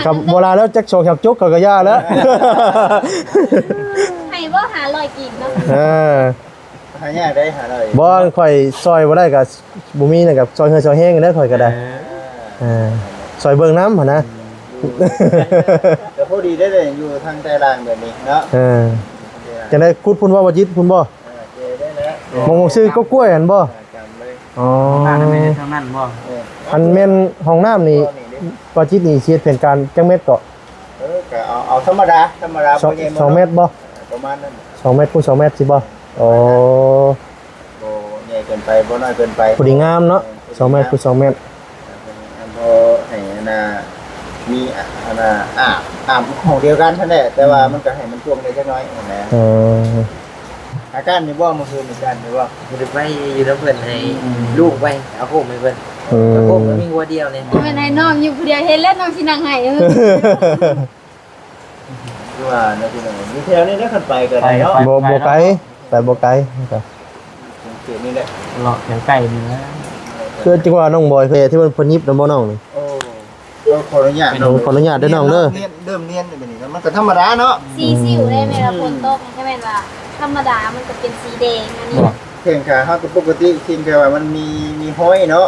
กับโบราณแล้วจักโชว์แคบจุกกับกระยาแล้วให้บ่หาลอยกิ่งเนาะหายากได้หาเลยบ่ข่อยซอยบ่ได้กับบ่มีน่ะกับซอยเฮือซอยแห้งได้ข่อยก็ได้ซอยเบิ่งน้ำหั่นนะแต่พอดีได้เลยอยู่ทางใต้ล่างแบบนี้เนาะจะได้คุดพุ่นว่าบ่จิตพุ่นบ่มองซื้อก็กล้วยหั่นบ่อ๋อทางนั้นบ่อันแม่นห้องน้ำนี่บ่จิตนี่เสียเป็นการจังเม็ดก็ก็เอาธรรมดา2เมตรบ่ประมาณนั้น2เมตรคูณ2เมตรสิบ่อ๋อบ่ใหญ่เกินไปบ่น้อยเกินไปพอดีงามเนาะ2เมตรคูณ2เมตรพอให้น่ะมีอาบของเดียวกันนั่นแหละแต่ว่ามันก็ให้มันท่วมได้จักหน่อยนะอาการนี่บ่เมื่อคืนมีการนี่บ่อยู่ไปอยู่แล้วเพิ่นให้ลูกไปเอาโคมให้เพิ่นโคมมันมีหัวเดียวนี่เป็นให้น้องอยู่ผู้เดียวเฮ็ดแล้วน้องสินั่งให้คือว่าในที่นั้นมีแถวนี้ได้ขึ้นไปก็ได้เนาะบ่ไกลแต่บ่ไกลก็เขตนี้แหละเลาะแถวไกลนี่นะคือจังว่าน้องบอยที่มันเพิ่นยิบนำบ่น้องนี่โอ้ก็ขออนุญาตขออนุญาตเด้อน้องเด้อเริ่มเรียนแบบนี้มันก็ธรรมดาเนาะสีสิวได้แม่ละฝนตกใช่แม่นว่าธรรมดามันจะเป็นสีแดงอันนี้แข่งขาเฮาก็ปกติคิดแค่ว่ามันมีห้อยเนาะ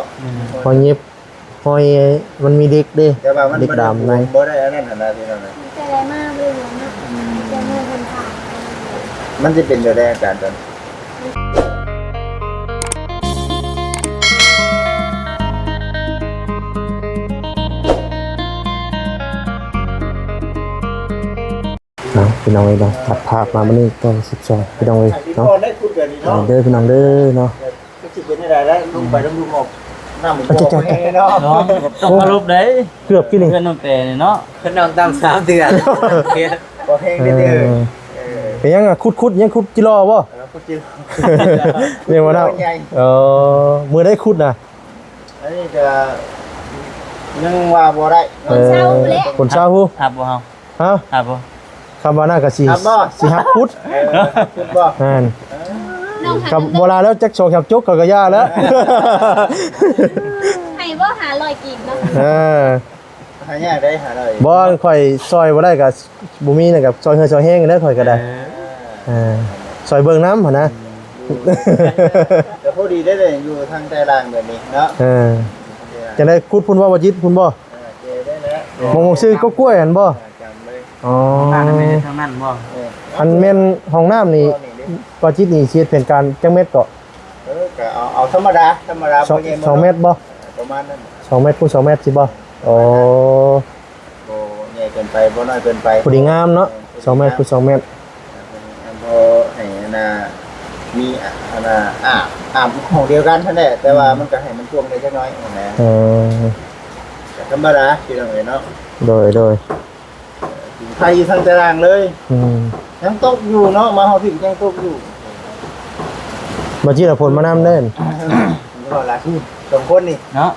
พอยิบห้อยมันมีเด็กเด้แต่ว่ามันดำในบ่ได้อันนั้นน่ะที่นั่นน่ะจะได้มากเลยเนาะจะเมื่อเพิ่นผ่านมันจะเป็นแรงการตอนพี่น้องเอ้ยเนาะตัดภาพมามื้อนี้ตอน12พี่น้องเอ้ยเนาะเด้อพี่น้องเด้อเนาะสิเป็นได้แล้วลงไปต้องดูหมอกน้ำมันบ่แห้งเนาะต้องมาลบได้เกือบกินนี่เพิ่นน้องแต่เนาะเพิ่นน้องตาม3เดือนบ่แห้งเด้อเป็นยังอ่ะคุดยังคุดจิรอบ่คุดจิเรียกว่าเนาะมื้อได้คุดน่ะอันนี้จะยังว่าบ่ได้คนเช้าแหละคนเช้าฮู้ครับบ่เฮาฮะครับบ่คำว่าน่าก็สิฮักคุดคุดบ่นั่นกับโบราณแล้วจักโชว์แคบจุกกับกระยาแล้วให้บ่หาลอยกิ่งเนาะหายากได้หาเลยบ่ข่อยซอยบ่ได้กับบ่มีน่ะกับซอยเฮือซอยแห้งได้ข่อยก็ได้ซอยเบิ่งน้ำหั่นนะแต่พอดีได้เลยอยู่ทางใต้ล่างแบบนี้เนาะจะได้คุดพุ่นว่าบ่จิตพุ่นบ่มองซื้อก็กล้วยหั่นบ่อ๋อทางนั้นบ่อันแม่นห้องน้ำนี่บ่จิตนี่เสียเป็นการจังเม็ดก็ก็เอาธรรมดา2เมตรบ่ประมาณนั้น2เมตรคูณ2เมตรสิบ่อ๋อบ่ใหญ่เกินไปบ่น้อยเกินไปพอดีงามเนาะ2เมตรคูณ2เมตรพอให้น่ะมีอาบของเดียวกันนั่นแหละแต่ว่ามันก็ให้มันท่วมได้จักหน่อยนะธรรมดาที่เราเห็นเนาะโดยไทยอยู่ทางตารางเลยยังตกอยู่เนาะมาเฮาถึงยังตกอยู่บ่จิตผลมานำเด้อก็หลาย2คนนี่เนาะ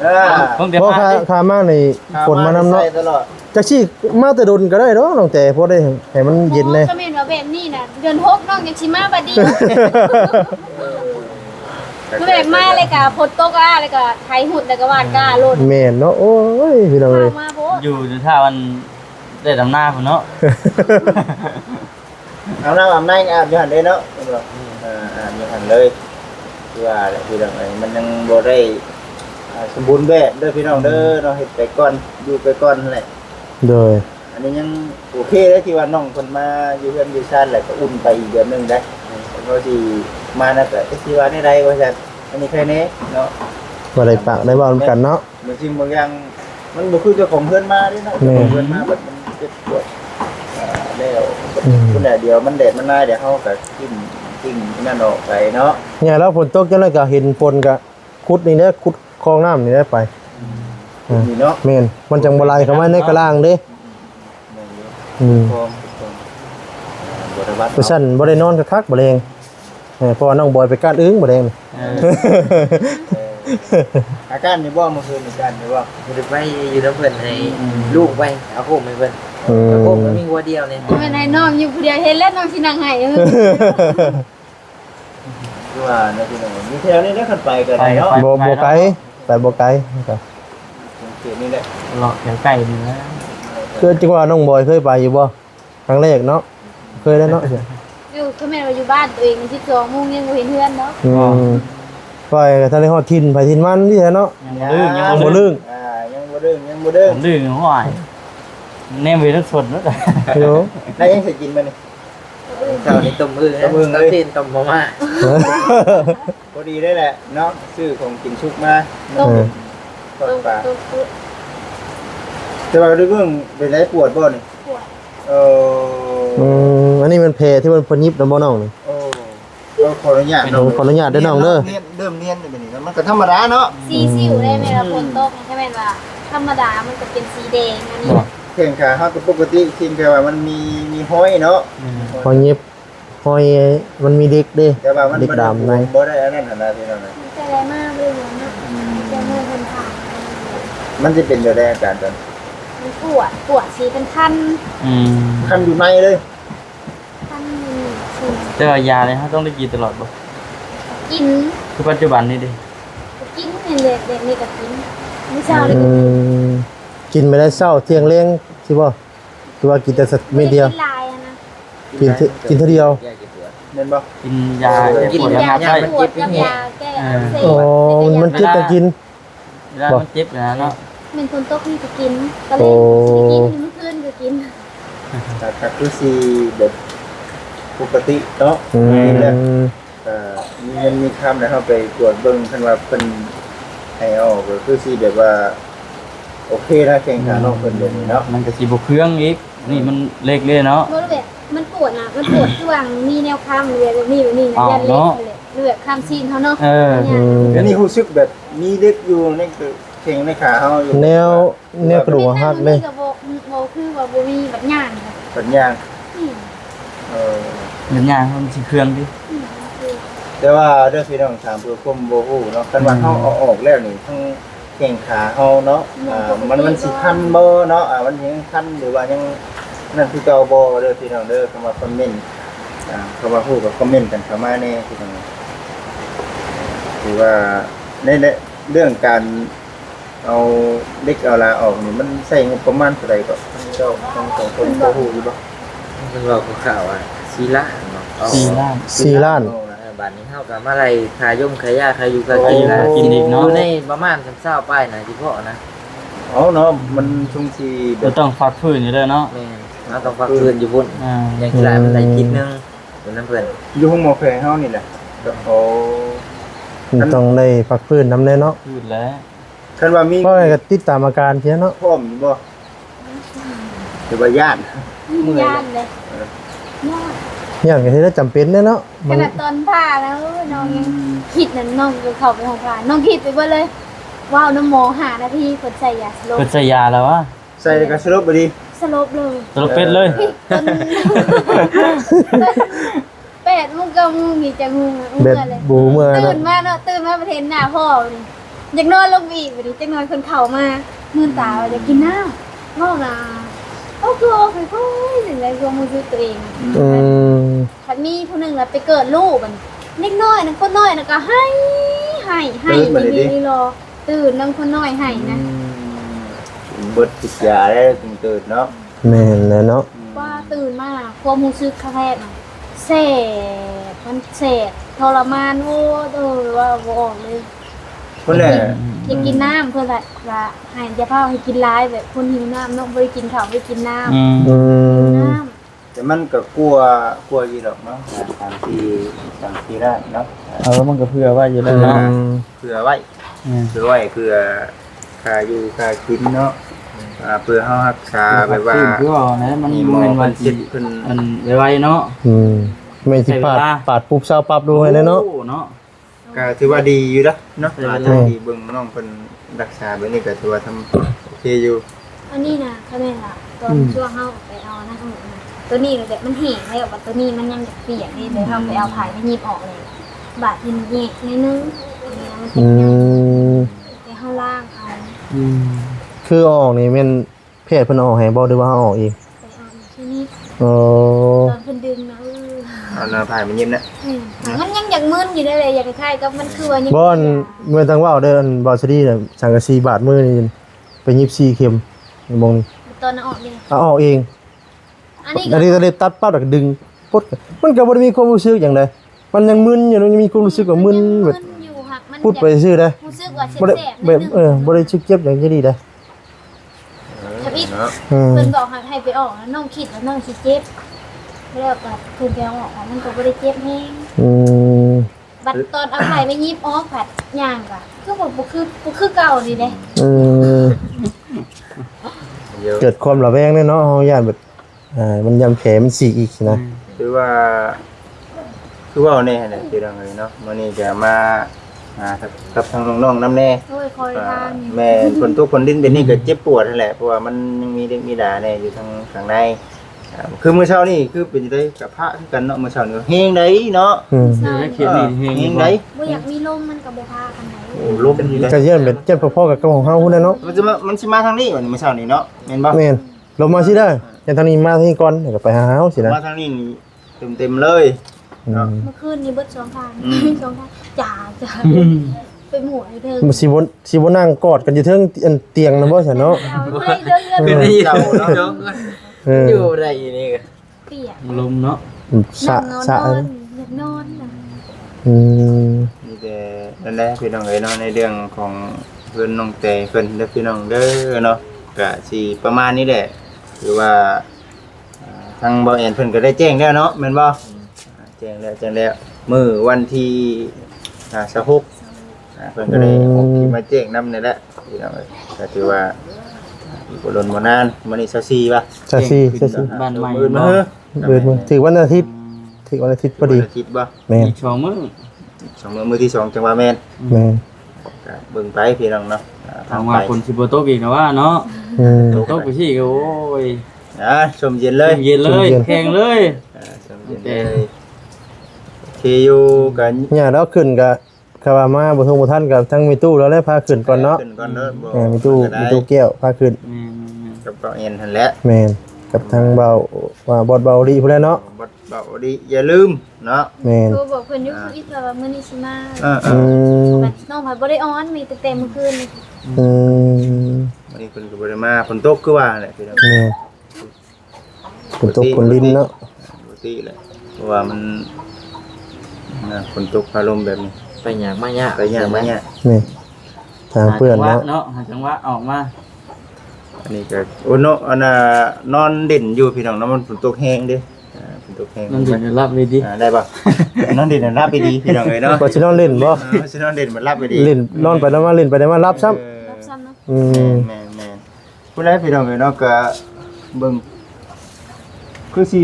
เพราะค่ามานี่ฝนมานำเนาะจักสิมาแต่ดนก็ได้เนาะน้องแต่พอได้ให้มันเย็นแน่ก็แม่นว่าแบบนี้น่ะเดือน6น้องจังสิมาบัดนี้คือแบบมาเลยก็ฝนตกแล้วก็ไถหุ่นแล้วก็วาดก้าโลดแม่นเนาะโอ้ยพี่น้องเอ้ยอยู่ถ้ามันได้ดำหน้าพุ่นเนาะอาบน้ำอยู่หั่นเด้เนาะอาบอยู่หั่นเลยคือว่าแหละพี่น้องเอ้ยมันยังบ่ได้สมบูรณ์แบบเด้อพี่น้องเด้อเนาะเฮ็ดไปก่อนอยู่ไปก่อนนั่นแหละโดยอันนี้ยังโอเคเด้อที่ว่าน้องเพิ่นมาอยู่เฮือนอยู่ซ่านแล้วก็อุ่นไปอีกเดือนนึงได้เพราะสิมาน่ะก็สิว่าได้ว่าซั่นอันนี้แค่นี้เนาะบ่ได้ปากได้เว้ากันเนาะบางสิ่งบางอย่างมันบ่คือเจ้าของเฮือนมาเด้เนาะเฮือนมาแบบมันเจ็บปวดแล้วคนเดียวมันแดดมันนายเดี๋ยวเฮาก็กินนั่นออกไปเนาะเนี่ยแล้วฝนตกจังได๋ก็เห็นฝนก็ขุดนี่เด้ขุดคลองน้ำนี่ได้ไปนี่เนาะแม่นมันจังบ่ไหลเข้ามาในกระล่างเด้ผู้ชั้นบ่ได้นอนคักๆบ่แรงเพราะว่าน้องบอยไปก้านอึ้งบ่แรงอาการนี่บ่เมื่อคืนอาการนี่บ่อยู่ไปอยู่แล้วเพิ่นให้ลูกไปเอาโคมให้เพิ่นโคมมันมีหัวเดียวนี่เป็นให้น้องอยู่ผู้เดียวเฮ็ดแล้วน้องสินั่งให้คือว่าในที่นั้นมีแถวนี้ได้ขึ้นไปก็ได้เนาะบ่ไกลแต่บ่ไกลครับเ เขตนี่แหละ เลาะแถวใกล้นี่นะ คือจังว่าน้องบอยเคยไปอยู่บ่ครั้งแรกเนาะเคยแล้วเนาะ อยู่คือแม่ว่าอยู่บ้านตัวเอง12 โมงยังบ่เห็นเฮือนเนาะ ไปกับทะเลฮอดทินไปทินมันที่แท้เนาะ ยังบ่ลื่นยังบ่ลื่น ยังบ่เด้ง ผมลื่นห้อยแนมไปทั้งสดเนาะ โย ได้ยังสิกินมานี่ เจ้านี่ต้มอึ่ง ต้มอึ่งเลย ตีนต้มมาม่า พอดีได้แหละเนาะซื้อของกินชุกมา ต้ม ทอด ต้ม ปลา ต้ม แต่ว่าเรื่องเป็นไรปวดบ่นี่ ปวด อันนี้มันเพที่มันพนิบแล้วบ่น้องนี่ โอ้ก็ขออนุญาต ขออนุญาตเด้อน้องเด้อ เริ่มเนียนแบบนี้มันก็ธรรมดาเนาะ สีสิวได้ไหมล่ะฝนตกใช่ไหมล่ะธรรมดามันจะเป็นสีแดงอันนี้ แข่งขาเฮาก็ปกติทีมแค่ว่ามันมีห้อยเนาะ พอเย็บหอยมันมีเด็กเด้ แต่ว่ามัน เด็กดำใน บ่ได้อันนั้นหั่นน่ะที่นั่นน่ะ มันจะแรงมากเลยนะจะเมื่อคนผ่าน มันจะเป็นอยู่ในอาการตอน มันปวดสีเป็นคัน คันอยู่ในเลย คันสี แต่ว่ายาเนี่ยเขาต้องได้กินตลอดบ่ กิน คือปัจจุบันนี่ดิ กินเนี่ยเด็กนี่ก็กินไม่เช้าเลย กินไม่ได้เช้าเที่ยงเลี้ยงสิบ่ตัวกินแต่สักเม็ดเดียว กินลายอะนะ กินเท่าเดียว แม่นบ่ กินยาแก้ กิน ปวดระ ยา งับ แก้ ได้ ปวดกับยาแก้อักเส อ๋อบ มันคิดจะกิน เวลามันเจ็บนะเนาะ เป็นคนตกนี่ก็กินก็เลยกินเมื่อคืนก็กิน แต่คือสิแบบปกติเนาะ อืม มีเงินมีคำนะครับไปตรวจเบิ่งคันว่าเป็นให้ออกก็คือสิแบบว่าโอเคนะแข่งขันน้องเพิ่นเดี๋ยวนี้เนาะ มันก็สิบ่เครื่องอีกนี่มันเล็กเลยเนาะ เพราะแบบมันปวดนะมันปวดช่วงมีแนวข้ามเลยแบบนี้นะยันเล็กเลยแบบข้ามซีนเขาเนาะ อันนี้รู้สึกแบบมีเล็กอยู่ในแข่งในขาเฮาอยู่ แนวกระดูกหักเลย กับโบคือว่าโบมีแบบย่าง ปัญญาเออ เดี๋ยวยามันสิเครื่องดิ แต่ว่าเด้อพี่น้องถามเพื่อความบ่ฮู้เนาะคันว่าเฮาเอาออกแล้วนี่ทั้งแข่งขาเฮาเนาะมันสิคันบ่เนาะมันยังคันหรือว่ายังนั่นคือเก่าบ่เด้อพี่น้องเด้อคำว่าคอมเมนต์คำว่าฮู้ก็คอมเมนต์กันเข้ามาแน่พี่น้องหรือว่าในเรื่องการเอาเด็กเอาลาออกนี่มันใช้งบประมาณเท่าใดก็เจ้าต้องของคนบ่ฮู้อยู่บ่ มันบอกข่าวว่าซีละเนาะ 4 ล้าน บัดนี้เฮาก็มาไล่ขายมขายยาขายอยู่ก็กินแล้วกินอีกเนาะในประมาณ20ป้ายนะที่พ่อนะ อ๋อเนาะมันช่วงสิแบ เรา บ ต้องฟักฟื้นอยู่แล้วเนาะ แม่เราต้องฟักคืนอยู่พุ่น อย่าง กีฬามันได้คิดนึงอยู่น้ำเพื่อน อยู่ห้องหมอแพเฮานี่แหละก็โอ้ ต้องได้พักฟื้นนำแน่เนาะ พูดแล้ว คันว่ามี เพราะก็ติดตามอาการเพียเนาะ พร้อมอยู่บ่หรือว่าญาติ ย่านเลยย่าน อย่างที่จำเป็นเนาะ ขนาดตอนผ่าแล้วน้องยังคิดนั่นน้องก็เข้าไปห้องผ่าน้องคิดไปเบิดเลยว้าวน้ำหมอ5 นาทีกดใส่ยาสลบ เปิดใส่ยาแล้ววะ ใส่กระสลบบ่ดี สลบเลย ตลบเป็ดเลย จน8 โมง 9 โมงมีจังงู แบบ เลย บูเมื่อ ตื่ เนาะ นมาเนาะตื่นมาประเทศหน้าพ่อนี่อยากนอนลงอีกวันนี้จังนอนคนเข่ามามื่นตาว่าอยากกินน้ำพ่อนาโอ้คือโอ้คือค่อยถึงได้รวมมือตัวเอง อืม คันมีผู้หนึงแล้วไปเกิดลูกมันเล็กน้อยนั่นคนน้อยนั่นก็ให้ดีรอตื่นนั่งคนน้อยให้นะ เบิดติดยาได้ถึงตื่นเนาะ แม่นแล้วเนาะ ว่าตื่นมาความรู้สึกครั้งแรกน่ะแสบมันแสบทรมานโว้ว่าบ่ออกเลย คนแหละ อยากกินน้ำเพื่อว่าหายจะพาให้กินร้ายแบบคนหิวน้ำน้องบ่ได้กินข้าวบ่ได้กินน้ำ อืม น้ แต่มันก็กลัวอยู่ดอกเนาะตามที่ได้เนาะ มันก็เพื่อว่าอยู่แล้วเนาะ เผื่อไว้เพื่อค่าอยู่ค่ากินเนาะเพื่อเฮารักษาแบบว่า คือว่านะมัน มีห บ่ มอ แม่น เพิ่ ว่าน สิ คิดเพิ่น มันไวๆเนาะ อืมไม่สิปาดปุ๊บเช้าปั๊บดูให้เลยเนาะ เนาะ ก็ถือว่าดีอยู่นะเนาะดีเบิ่งน้องเพิ่นรักษาแบบนี้ก็ถือว่าทำโอเคอยู่ ำอันนี้นะเขาแม่นล่ะตอนช่วงเฮาไปเอานะทั้งหมดนะตัวนี้แบบมันแห้งแล้วว่าตัวนี้มันยังเปียกนี่เลยเฮาไปเอาผายไปหยิบออกเลยบาดยินแยกนิดนึงมันเป็ อื นยัง ม ไปเฮาล่างเอา คือเอาออกนี่แม่นแพทย์เพิ่นเอาออกให้บ่หรือว่าเอาออกเอง ไปเอาที่นี่ อ๋อ ตอนเพิ่นดึงนะ เอาหน้าผายมันยิ้มนะ มันยังอยากมึนอยู่ได้เลยอยากคล้ายกับมันคือว่ายัง บ่อนเมื่อทางว่าวเด้ออันบ่สิดีน่ะสังกะสีบาดมือนี่ ไป24เข็มมองนี่ ตอนนั้นออกเลย เอาออกเอง อันนี้ อันนี้ก็เลยตัดปั๊บแล้วก็ดึงปุ๊ดมันก็บ่ได้มีความรู้สึกหยังใดมันยังมึนอยู่ยังมีความรู้สึกว่ามึนแบบ อยู่หักมัน พูดไปซื่อได้ รู้สึกว่า บ่ได้ แสบๆ แบบบ่ได้ชึกเจ็บอย่างนี้ดีได้ ถ้าอีก เนาะ เพิ่นบอกให้ไปออกแล้วน้องคิดว่าน้องสิเจ็บแล้วก็เพิ่นไปเอาออกมันก็บ่ได้เจ็บแฮง อืม บัดตอนเอาไข่ไปยิบออกผัดย่างก็คือบ่คือเก่านี่เด้ อืม เดี๋ยว เกิดความระแวงแน่เนาะเฮาย่านแบบมันยำแผลมันฉีกอีกนะ คือว่าแน่แหละพี่น้องเอ้ยเนาะมื้อนี้จะมากับทางน้องๆนำแน่ โอ้ยคอยทางนี่ แม่คนทุกคนดิ้นเป็นนี่ก็เจ็บปวดนั่นแหละเพราะว่ามันยังมีเด็กมีดาแน่อยู่ทางข้างในคือมื้อเช้านี่คือเป็นจังได๋กับพระคือกันเนาะมื้อเช้านี่เฮงได้เนาะ อืม เดี๋ยวได้เขียนนี่เฮง เฮ นี่ ง บ่ ได้ บ่อยากมีลมมันก็บ่พากันไหน โอ้ลมนี่ได้ ก็เยี่ยมเป็นเจ็บพอๆกับของเฮาพุ่นน่ะเนาะ มันสิมาทางนี้วันนี้มื้อเช้านี่เนาะแม่นบ่ แม่นลงมาสิได้อย่างทางนี้มาทางนี้ก่อนแล้วก็ไปหาเฮาสินะ มาทางนี้นี่เต็มๆเลย อืม เมื่อคืนนี้เบิด2ทาง2ทางจ่าไปหมู่อยู่เด้อ มันสิบ่นั่งกอดกันอยู่เทิงอันเตียงนำบ่ซั่นเนาะ เอาบ่ได้เด้อ เป็น เด้อ นี่ เจ้า เนาะ เนาะ เออ อยู่ได้อีนี่ก็ เปียก ลมเนาะ สะ นอน สะ นอนอยากนอนน่ะ อืม นี่แต่นั่นแหละพี่น้องเอ้ยเนาะในเรื่องของเพิ่นน้องแต่เพิ่นเด้อพี่น้องเด้อเนาะก็สิประมาณนี้แหละคือว่าทางบ่แอนเพิ่นก็ได้แจ้งแล้วเนาะแม่นบ่แจ้งแล้วมื้อวันที่26เพิ่นก็ได้ออกที่มาแจ้งนำนี่แหละพี่น้องเอ้ยก็ถือว่าอีกบ่ล้นบ่นานมื้อนี้24ป่ะ ซะสิซะสิ บ้านใหม่ มื้อ เนาะ เบิดมื้อถึงวันอาทิตย์ถึงวันอาทิตย์พอดี วันอาทิตย์บ่ แม่น อีกสองมื้อ สองมื้อที่สองจังหว่าแม่น แม่น ก็เบิ่งไปพี่น้องเนาะ ทางว่าคนสิบ่ตกอีกนะว่าเนาะ อืม ตกไปสิก็โอ้ย ชมเย็นเลย เย็นเลยแข็งเลย ชมเย็นเลยโอเคอยู่กัน เนี่ยแล้วขึ้นก็คาว่ามาบ่ทงบ่ทันกับทั้งมีตู้แล้วแลพาขึ้นก่อนเนาะ ขึ้นก่อนเนาะบ่ มีตู้แก้วพาขึ้น กับเบาเอ็นหั่นแหละ แม่นกับทางเบาว่าบอดเบาดีพุ่นแหละเนาะ บ่เบาดีอย่าลืมเนาะ แม่น โทรบอกเพิ่นอยู่คืออีกว่ามื้อนี้สิมา อืม บัดน้องผัดบ่ได้ออนมีแต่เต็มมื้อคืนนี่ อืม วันนี้เพิ่นก็บ่ได้มาฝนตกคือว่าแหละพี่น้อง แม่นฝนตกฝนลิ้นเนาะ ปกติแหละเพราะว่ามันฝนตกอารมณ์แบบนี้ ไปหยังมายาก ไปย่างมาเนี่ย นี่ทางเพื่อนเนาะ เนาะหาจังหวะออกมา อันนี้ก็โอ้เนาะอันน่ะนอนเด่นอยู่พี่น้องเนาะมันฝนตกแห้งเด้ฝนตกแห้ง นั่นถึงจะรับเลยดิ ได้ป่ะนอนเด่นน่ะรับไปดีพี่น้องเอ้ยเนาะ บ่สินอนเล่นบ่ สินอนเด่นมันรับไปดี เล่นนอนไปแล้วมาเล่นไปได้มารับซ้ำ รับซ้ำเนาะ อืม แม่นผู้ใดพี่น้องเอ้ยเนาะก็เบิ่งคือสิ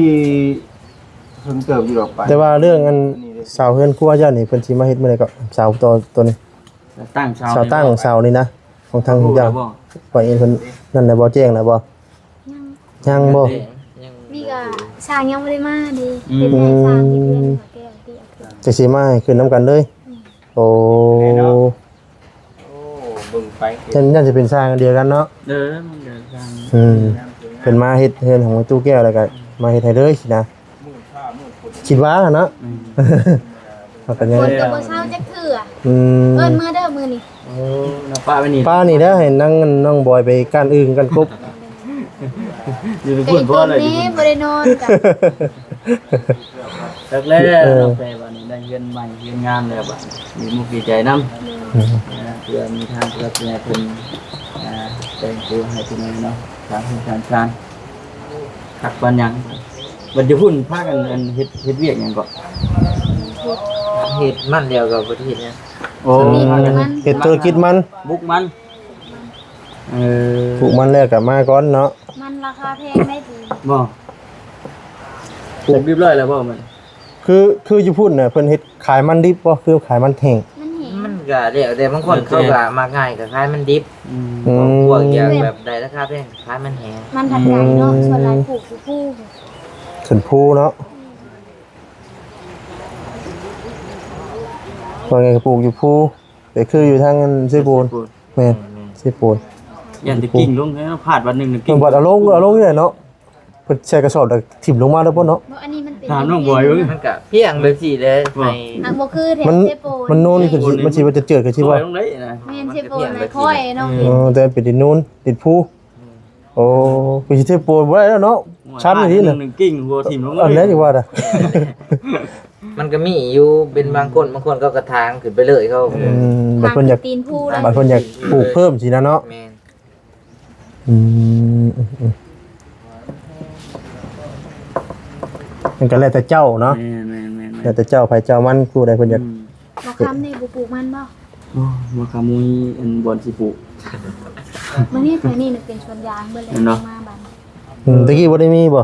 เพิ่งเติบอยู่ดอกไป แต่ว่าเรื่องอันสาวเฮือนครัวเจ้านี่เพิ่นสิมาเฮ็ดมื้อใดก็สาวตัวนี้ ตั้งเช้า สาวตั้งสาวนี่นะของทาง เจ้า เจ้าปล่อยเองเพิ่นนั่นน่ะบ่แจ้งน่ะบ่ ยัง ยังบ่ นี่ก็สร้างยังบ่ได้มาดีเป็นแต่สร้างที่เพื่อนมาแก้ที่เอาขึ้น จะสิมาให้ขึ้นนํกันเลย โอ้ โอ้เบิ่งไป ยันจะเป็นสร้างอันเดียวกันเนาะ เดินเดินทาง อืมเพิ่นมาเฮ็ดเฮือนของตู้แก้วแล้วก็มาเฮ็ดให้เลยสินะคิดว่าเนาะเอากันยัง ค ไง นก็บ่เศร้าจักเทื่อ อืม เอิ้นมื้อเด้อมื้อนี้ โอ้น้าป้าไปนี่ ป้านี่เด้อให้นั่งน้องบอยไปก้านอึ่งกันกบ อยู่ใน ไก่ พุ่นบ่ ต้ม เลย นี้บ่ได้นอนกัน แรกๆน้องแปลว่านี่ได้เงินใหม่เงินงามแล้วบัดมีมุกดีใจนำ เพื่อมีทางเพื่อเพิ่นแต่งตัวให้พี่น้องเนาะทางผู้ชานหักบันหยังบัดจะพุ่นพากันอันเฮ็ดเวียกหยังก็ เฮ็ดมันเดียวกับประเทศเนี่ย โอ้ เฮ็ดธุรกิจมัน บุกมันเออ ปลูกมันแล้วก็มาก่อนเนาะ มันราคาแพงได้ดี บ่ปลูกเรียบร้อยแล้วบ่มัน คืออยู่พุ่นน่ะเพิ่นเฮ็ดขายมันดิบบ่คือขายมันแห้ง มันแหง มันก็เดี๋ยวแต่บางคนเขาก็มาง่ายก็คล้ายมันดิบ อืม อืม พวกอย่างแบบใดราคาแพงคล้ายมันแหง มันผัดไก่เนาะส่วนหลายปลูกคือผู้ ขึ้นภูเนาะว่าไงก็ปลูกอยู่ภูแต่คืออยู่ทางอันซิปูนแม่นซิปูน ยันตะกิ้งลงแล้วพลาดวันหนึงตะ เพิ่ กิ้ น ง บ่เอาลงนี่แหละเนาะเพิ่นใส่กระสอบแล้วถิ่มลงมาแล้วบ่เนาะ บ่อันนี้มันเป็น ถามน้องบอยเบิ่ง มันก็เพียงแบบสี่เลยใน อ่ะบ่คือแถ มัน เซโป มันโน่นขึ้นสิมันสิว่าจะเจิดขึ้นสิ บอ บ่ ยลงได้นะ แม่นเซโป เพียง ใน ไป ค่อยน้อง อ๋อแต่เป็นดินนูนติดภูโอ้ไปสิเทปูนบ่ได้แล้วเนาะชั้นนี่น่ะ หนึ่งกิ่งหัวถิ่มลงเลย อันนี้อยู่ว่าน่ะ มันก็มีอยู่เป็นบางคนก็กระถางขึ้นไปเลยเขา บางคนอยาก ตีนผู้แล้ว บางคนอยากปลูกเพิ่มสินะเนาะ แม่น อืมมันก็แล้วแต่เจ้าเนาะ แม่น แล้วแต่เจ้าไผเจ้ามันผู้ใดเพิ่นอยาก บ่คำในบ่ปลูกมันบ่ มาคามุยอันบอลสิปุ มื้อนี้แถวนี้น่ะเป็นสวนยางเบิดเลยมาบ้าน ตะกี้บ่ได้มีบ่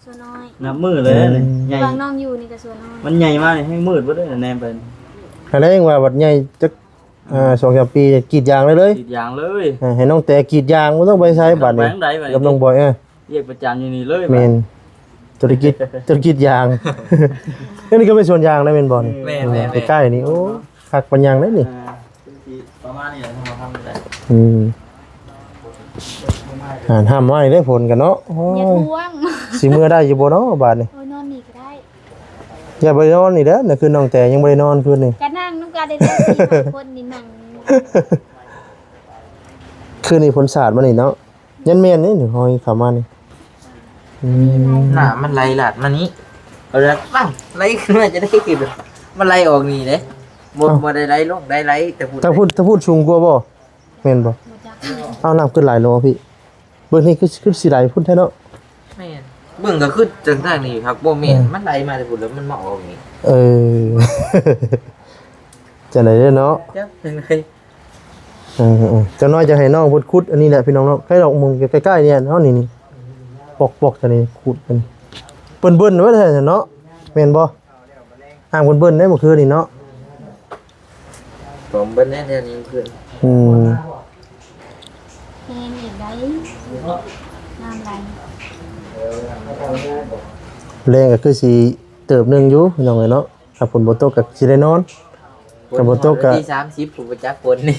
สวนน้อย นับมือเลยเลยใหญ่ บางน้องอยู่นี่ก็สวนน้อย มันใหญ่มากเลยให้มืดบ่ได้แนมเป็น อะไรเองว่าบัดใหญ่จัก2-3 ปีกรีดยางเลย ติดยางเลย ให้น้องแต่กรีดยางบ่ต้องไปใช้บัดนี้ แบงค์ใดบัด กับน้องบอยเรียกประจำอยู่นี่เลย แม่นธุรกิจยาง นี่ก็เป็นสวนยางได้แม่นบ่นี่ แม่นแม่น ใกล้ๆนี่โอ้คักปัญญางได้นี่ ประมาณนี้แหละทำได้ ห้ามไว้ได้ผลกันเนาะโอ้ อย่าย ทวง สิมื้อได้อยู่บ่เนาะบาดนี้ โอ้ยนอนนี่ก็ได้ อย่าไปนอนนี่เด้อน่ะคือน้องแต่ยังบ่ได้นอนคืนนี่ ก็นั่งนำกันได้แล้ว4คนนี่นั่ง คืนนี้ฝนสาดมานี่เนาะยันแม่นนี่นี่หอยเข้ามานี่ หน้ามันไหลหลาดมานี้เอาละปั้งไหลขึ้นมาจะได้คือแบบมันไหลออกนี่เด้บ่ได้ไหลลงได้ไหลแต่พูด ถ้าพูดสูงกว่าบ่แม่นบ่ บ่จัก เอาน้ำขึ้นหลายโลพี่เบิ่งนี่คือสิไหลพุ่นแท้เนาะ แม่นเบิ่งก็คือจังทางนี้ครับบ่แม่นมันไหลมาแต่พูดแล้วมันมาออกนี่ เออ จะไหนเด้อเนาะ จักจังได๋ จะน้อยจะให้น้องพุดคุดอันนี้แหละพี่น้องเนาะใกล้ดอกมุงใกล้ๆเนี่ยเนาะนี่ปอกจะนี่ขุดกันเบิ่นๆไว้แท้เนาะแม่นบ่ห่างเบิ่นๆได้เมื่อคืนนี่เนาะ ผมเบิ่นแน่เดี๋ยวนี้เพิ่น แห้งอีกได้น้ำไหล แรงก็คือสิเติบหนึงอยู่พี่น้องเอ้ยเนาะถ้าฝนบ่ตกก็สิได้นอน กับบ่ตกก็ ที่30ผมบ่จักคนนี่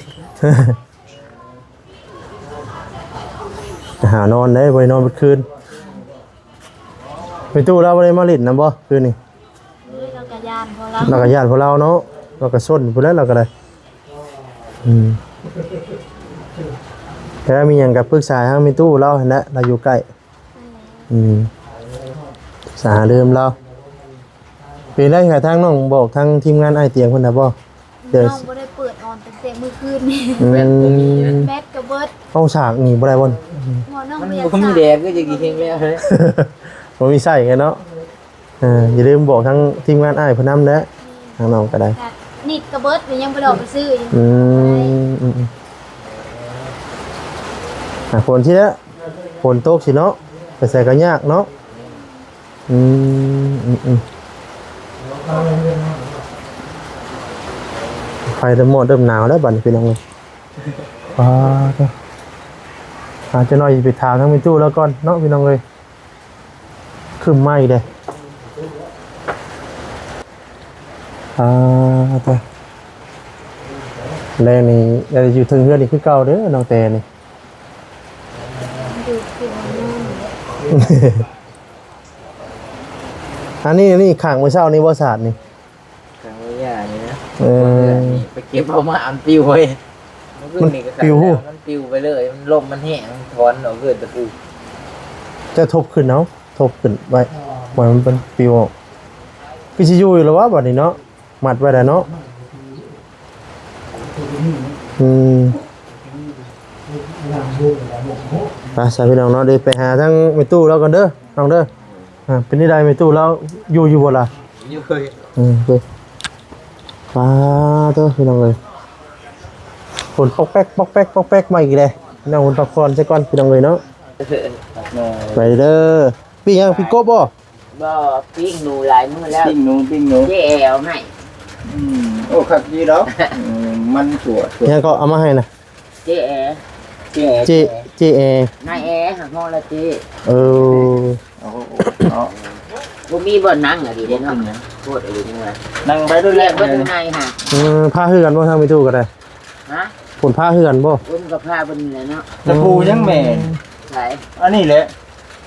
จะหานอนได้บ่ได้นอนเมื่อคืนไปตู้เราบ่ได้มาเล่นนำบ่คืนนี้ ด้วยเราก็ยานพอแล้ว เราก็ญาติพวกเราเนาะเราก็ซนพุ่นแล้วเราก็ได้แต่มีหยังก็ปรึกษาทางมีตู้เราหั่นแหละเราอยู่ใกล้ปรึกษาเริ่มเราเป็นได้ค่ะทางน้องบอกทางทีมงานไอเตียงเพิ่นน่ะบ่เดี๋ยว น้องบ่ได้เปิดออนตั้งแต่มื้อคืนนี่ แม่นบ่มีนะ แบตก็เบิด เอาฉากนี่บ่ได้บ่น หมอน้อง มัน บ่อยาก บ่มีแดงก็จะกี่เฮงแล้วเฮ้ย บ่มีใส่กันเนาะอย่าลืมบอกทางทีมงานอ้ายเพิ่นนำเด้อทางน้องก็ได้ นิดก็เบิดยังบ่ได้ออกไปซื้ออยู่ ฝนที่แล้วฝนตกสิเนาะไปใส่ก็ยากเนาะไฟเริ่มหมดเริ่มหนาวแล้วบัดนี้พี่น้องเอ้ยอาจจะน้อยไปถามทางมีตู้แล้วก่อนเนาะพี่น้องเอ้ยคือไหม้เด้แล้วนี่อยู่ถึงเฮือนนี่คือเก่าเด้อน้องแต่นี่ อยู่ที่ห้องนอน อันนี้ข้างมื้อเช้านี่บ่สาดนี่ ทางวิทยานี่นะไปเก็บเอามาอันปิวเว้ยมันปิวไปเลยมันลมมันแห้งมันถอนออกเกิดตะปู จะทบขึ้นเนาะทบขึ้นไว้มันเป็นปิวออกคือสิอยู่แล้ววะบัดนี้เนาะมัดไว้แล้วเนาะสายพี่น้องเนาะเดี๋ยวไปหาทั้งในตู้แล้วกันเด้อน้องเด้อเป็นนี่ได้ในตู้แล้วอยู่บ่ล่ะ อยู่เคย ไปฟ้าเด้อพี่น้องเลยฝนปอกแป๊กมาอีกเลยพี่น้องฝนพักผ่อนใช่ก่อนพี่น้องเลยเนาะไปเด้อพี่ยังพี่กบบ่ บ่ปิ้งหนูหลายมื้อแล้ว ปิ้งหนู เจ๊เอาให้ โอ้คักดีดอกมันสวย ยังก็เอามาให้นะ เจ๊แอ เจเอน ายแอหักห้องละเจ๊ บ่มีบ่นั่งอ่ะดิเด้เนาะโคตรอีนี่ว่า นั่งไปด้วย เรี แล้ ยกว่าในฮะ ผ้าเฮือนบ่ทางไปตู้ก็ได้ ฮะ ฝนผ้าเฮือนบ่ อุ้มกับผ้าบนนี่แหละเนาะ ตะปูยังแม่ ใช่ อันนี้แหละ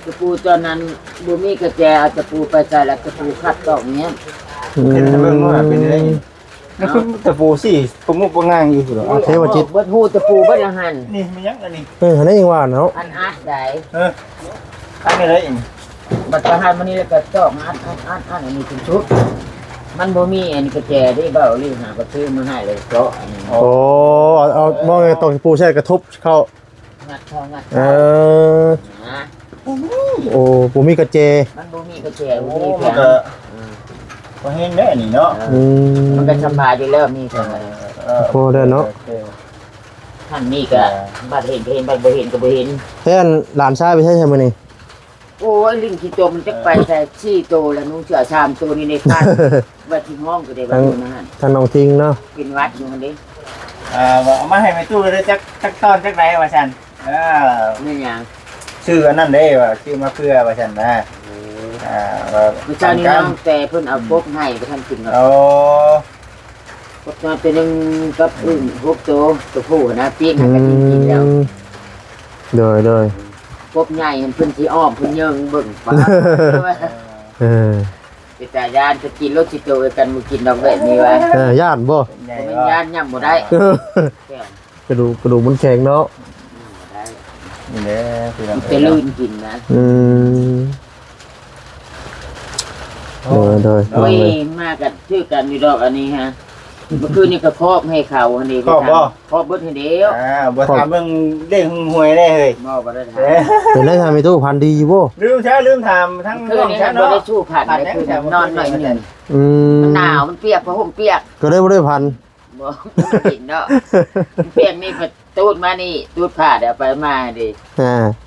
ตะปูตอนนั้นบ่มีกระแจเอาตะปูไปใส่แล้วตะปูคัดตอกเนี้ย เป็นเบิ่งว่าเป็นได้ นั่นคือตะปูสิผมมุกบ่งางอยู่พุ่นเหรอ เทวจิต เบิดหูตะปูเบิดละหัน นี่มันยังอันนี้ อันนี้ยังว่าเนาะ อันอัดได้ อันนี้ได้อีก บัดประหารมันนี่แล้วก็ตอกอัดอันนี้เป็นชุดมันบ่มีอันนี้กระแจได้เบ้ารีหาก็ซื้อมาให้เลยเจาะอันนี้ โอ้เอามองไงตอกปูใช่กระทบเข้า งัดเข้างัด เอ เข้า อ นะ โอ้ปูมีกระเจ มันบ่มีกระแจ โอ้ บ่มีแผ มัน ง ก็บ่เห็นได้อันนี้เนาะ อืม มันก็สบายอยู่แล้วมีแผง โอ้ได้เนาะ ท่านนี่ก็บัดเห็นก็เห็นบัดบ่เห็นก็บ่เห็น แท่นหลานชายไปใช่ไหมนี่ โอ้ยลิงขี้โตมันจะไปแต่ชี้โตแล้วนุ่งเสื้อชามตัวนี้ในบ้านว่าที่ห้องก็ได้ว่าอยู่นะฮะ ท่านน้องทิ้งเนาะ กินวัดอยู่มันดิ เอามาให้แม่ตู้เลยจักตอนจักไหนว่าซั่นนี่หยัง ชื่ออันนั้นเด้ว่าชื่อมาเพื่อว่าซั่นนะว่า เมื่อเช้านี้น้องแต่เพิ่นเอาพบให้บ่ทันกินหรอก โอ้ พบมาเป็นหนึงกับอึ้งพบตัวผู้นะปิ้ง อื ให้กันกินแล้ว มโดยโดย พบใหญ่เห็นเพิ่นสิอ้อมเพิ่นเยิงเบิ่งป้า เออ ไปตายานจะกินรถสิโตกันบ่กินดอกแบบนี้ว่า ญาติบ่ ใหญ่ บ่แม่น ว่า ยานย่ํบ่ได้แก้ว กระดูกมันแข็งเนาะ บ่ได้ นี่แหละพี่น้อง จะลื่นกินนะ อืมโดย โอ้ยมากันชื่อกันอยู่ดอกอันนี้ฮะเมื่อคืนนี่ก็ครอบให้เขาอันนี้ครอบเบิดให้เดียว บ่ถามเบิ่งเด้งหวยได้เฮ้ย บ่บ่ได้ถาม เป็นได้ทำมีตู้พันดีอยู่บ่ ลืมถามทั้ง คืน น้อง นี้ ฉัน บ่ เนาะ ได้สู้ผ่านได้คืนนอนหน่อยหนึง อืม มันหนาวมันเปียกผ้าห่มเปียก ก็ได้บ่ได้พัน บ่มันกินเนาะมันเปียกนี่ก็ตูดมานี่ตูดผ้าเดี๋ยวไปมาดิ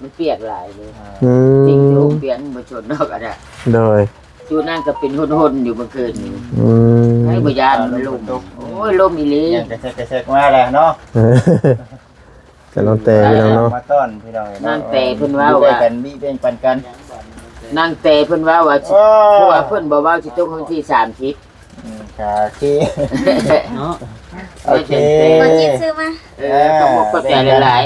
มันเปียกหลายเลย อื จริง ม ๆเปียกบ่ชนนอกอันน่ะ โดย จูนั่งก็เป็นหุ่นๆอยู่เมื่อคืนนี้ อืม ให้บ่ยานมันลมโอ้ยลมอีหลี ยังกระเซกมาแล้วเนาะ แต่น้องแต่พี่น้องเนาะ มาต้อนพี่น้อง นั่งแต่เพิ่นว่า ด้วย ว่า กันมีเป็นปันกัน นั่งแต่เพิ่นว่าว่าเพราะว่าเพิ่นบอกว่าสิตกวันที่30 ค่ะโอเค เนาะ โอเค มาจิตซื้อมา ก็บอกก็ใจหลาย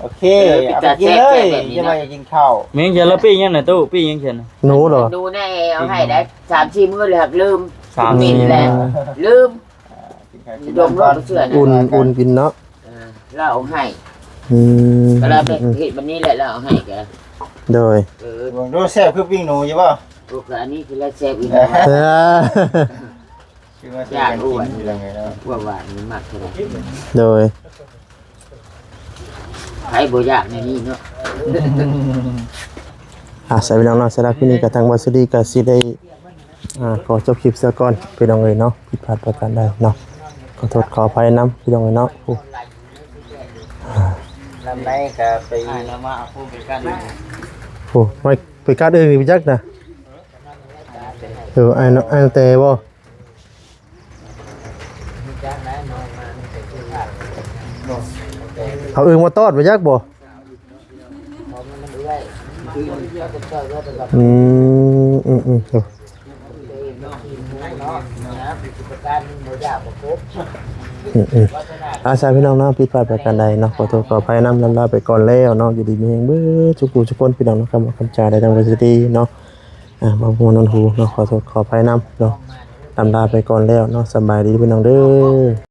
โอเคเอาไปกินเลยจะมากินข้าว เมียงเขียนแล้วปี้ยังน่ะตู้ปี้ยังเขียน หนูเหรอ ดูแน่เอาให้ได้3-4มื้อเลยหักลืม 3-4 มินแล้วลืมดมรถเชื่อนะ อุ่นกินเนาะ เราเอาให้ อืม ก็เราไปเฮ็ดวันนี้แหละเราเอาให้แก โดย วงดูแซ่บคือปิ้งหนูใช่ป่ะ พวกอันนี้คือละแซ่บอีก คือว่าอยากรู้ยังไงเนาะ ว่าหวานมันมากเท่าไหร่ โดย ใครบ่อยากในนี้เนาะ ใส่พี่น้องเนาะสำหรับที่นี่กับทางวัสดีก็สิได้ขอจบคลิปเสียก่อนพี่น้องเอ้ยเนาะผิดพลาดประการใดเนาะขอโทษขออภัยนำพี่น้องเอ้ยเนาะ ลำไหนก็ไป แล้วมาเอาพูดไปกัน โอ้ไม่ไปกัดเอ้ยไปจักนะไอ้น้องไอ้แต่บ่เอาเอิงมาตอดไปจักบ่อืมอาสาพี่น้องเนาะผิดพลาดประการใดเนาะขอโทษขออภัยนำลำลาไปก่อนแล้วเนาะอยู่ดีมีแรงเบ้อทุกผู้ทุกคนพี่น้องเนาะคำจาได้ดังวัสดีเนาะบางคนนนหูเนาะขอโทษขออภัยนำเนาะลำลาไปก่อนแล้วเนาะสบายดีพี่น้องเด้อ